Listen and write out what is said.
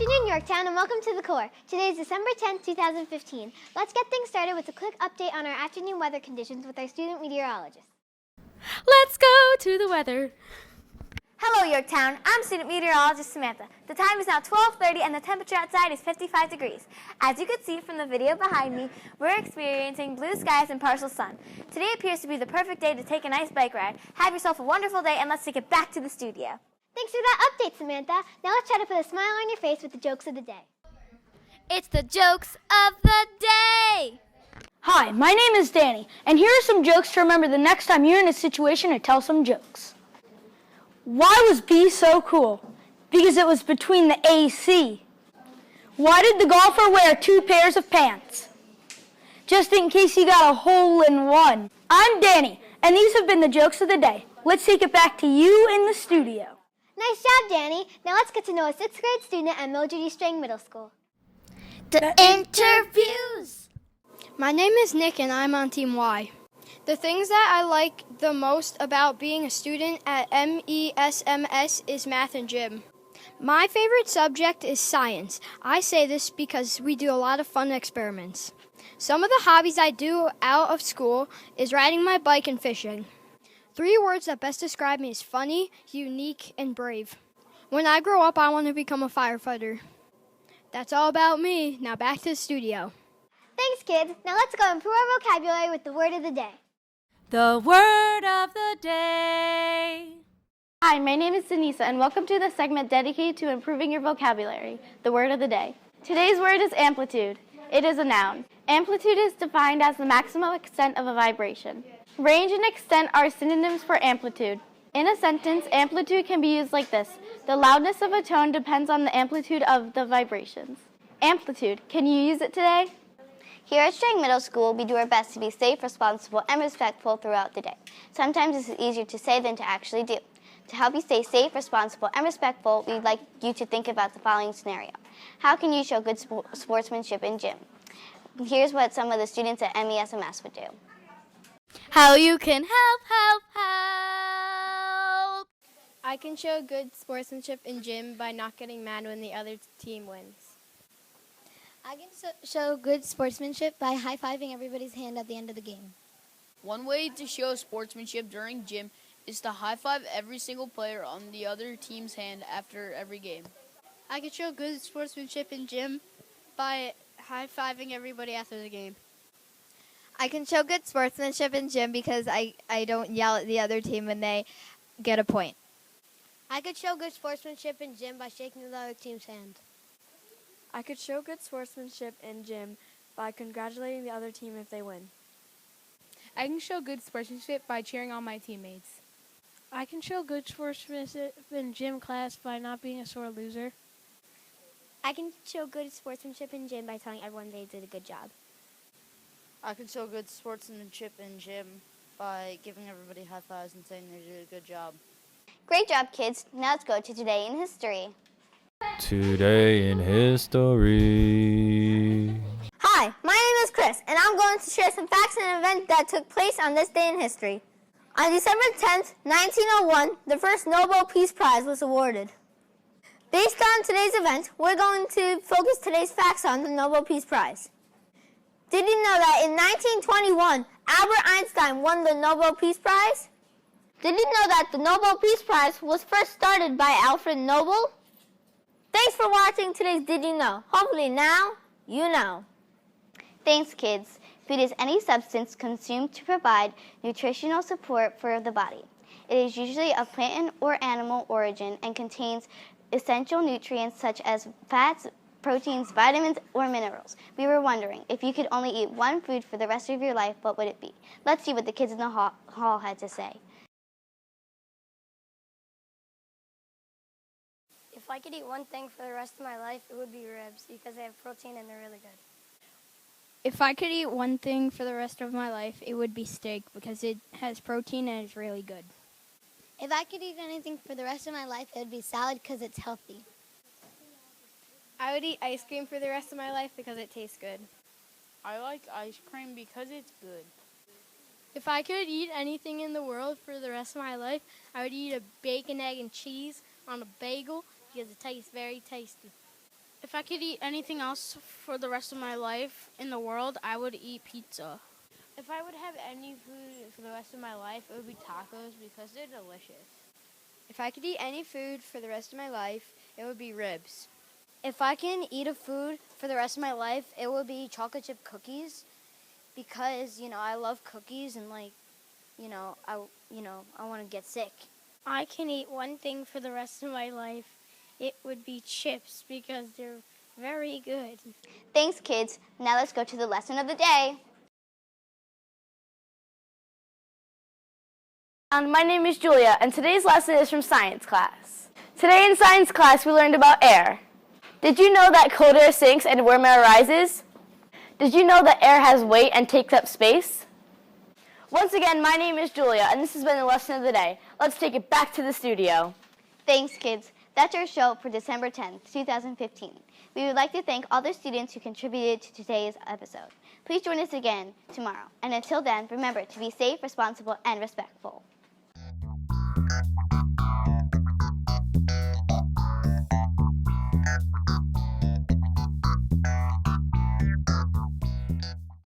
afternoon, Yorktown, and welcome to the Core. Today is December 10th, 2015. Let's get things started with a quick update on our afternoon weather conditions with our student meteorologist. Let's go to the weather. Hello, Yorktown. I'm student meteorologist Samantha. The time is now 12:30 and the temperature outside is 55 degrees. As you can see from the video behind me, we're experiencing blue skies and partial sun. Today appears to be the perfect day to take a nice bike ride. Have yourself a wonderful day, and let's take it back to the studio. Thanks for that update, Samantha. Now let's try to put a smile on your face with the jokes of the day. It's the jokes of the day. Hi, my name is Danny, and here are some jokes to remember the next time you're in a situation to tell some jokes. Why was B so cool? Because it was between the AC. Why did the golfer wear 2 pairs of pants? Just in case he got a hole in one. I'm Danny, and these have been the jokes of the day. Let's take it back to you in the studio. Nice job, Danny. Now let's get to know a 6th grade student at Mildred E. Strang Middle School. The interviews. My name is Nick and I'm on Team Y. The things that I like the most about being a student at MESMS is math and gym. My favorite subject is science. I say this because we do a lot of fun experiments. Some of the hobbies I do out of school is riding my bike and fishing. 3 words that best describe me is funny, unique, and brave. When I grow up, I want to become a firefighter. That's all about me. Now back to the studio. Thanks, kids. Now let's go improve our vocabulary with the word of the day. The word of the day. Hi, my name is Denisa, and welcome to the segment dedicated to improving your vocabulary, the word of the day. Today's word is amplitude. It is a noun. Amplitude is defined as the maximum extent of a vibration. Range and extent are synonyms for amplitude. In a sentence, amplitude can be used like this. The loudness of a tone depends on the amplitude of the vibrations. Amplitude. Can you use it today? Here at Strang Middle School, we do our best to be safe, responsible, and respectful throughout the day. Sometimes this is easier to say than to actually do. To help you stay safe, responsible, and respectful, we'd like you to think about the following scenario. How can you show good sportsmanship in gym? Here's what some of the students at MESMS would do. How you can help. I can show good sportsmanship in gym by not getting mad when the other team wins. I can show good sportsmanship by high-fiving everybody's hand at the end of the game. One way to show sportsmanship during gym is to high-five every single player on the other team's hand after every game. I can show good sportsmanship in gym by high-fiving everybody after the game. I can show good sportsmanship in gym because I don't yell at the other team when they get a point. I could show good sportsmanship in gym by shaking the other team's hand. I could show good sportsmanship in gym by congratulating the other team if they win. I can show good sportsmanship by cheering on my teammates. I can show good sportsmanship in gym class by not being a sore loser. I can show good sportsmanship in gym by telling everyone they did a good job. I can show good sportsmanship in gym by giving everybody high fives and saying they did a good job. Great job, kids. Now let's go to Today in History. Today in History. Hi, my name is Chris, and I'm going to share some facts and events that took place on this day in history. On December 10th, 1901, the first Nobel Peace Prize was awarded. Based on today's event, we're going to focus today's facts on the Nobel Peace Prize. Did you know that in 1921, Albert Einstein won the Nobel Peace Prize? Did you know that the Nobel Peace Prize was first started by Alfred Nobel? Thanks for watching today's Did You Know? Hopefully now, you know. Thanks, kids. Food is any substance consumed to provide nutritional support for the body. It is usually of plant or animal origin and contains essential nutrients such as fats, proteins, vitamins, or minerals. We were wondering, if you could only eat one food for the rest of your life, what would it be? Let's see what the kids in the hall had to say. If I could eat one thing for the rest of my life, it would be ribs because they have protein and they're really good. If I could eat one thing for the rest of my life, it would be steak because it has protein and it's really good. If I could eat anything for the rest of my life, it would be salad because it's healthy. I would eat ice cream for the rest of my life because it tastes good. I like ice cream because it's good. If I could eat anything in the world for the rest of my life, I would eat a bacon, egg, and cheese on a bagel because it tastes very tasty. If I could eat anything else for the rest of my life in the world, I would eat pizza. If I would have any food for the rest of my life, it would be tacos because they're delicious. If I could eat any food for the rest of my life, it would be ribs. If I can eat a food for the rest of my life, it would be chocolate chip cookies because, I love cookies and I want to get sick. I can eat one thing for the rest of my life. It would be chips because they're very good. Thanks, kids. Now let's go to the lesson of the day. My name is Julia, and today's lesson is from science class. Today in science class, we learned about air. Did you know that cold air sinks and warm air rises? Did you know that air has weight and takes up space? Once again, my name is Julia, and this has been the lesson of the day. Let's take it back to the studio. Thanks, kids. That's our show for December 10th, 2015. We would like to thank all the students who contributed to today's episode. Please join us again tomorrow. And until then, remember to be safe, responsible, and respectful.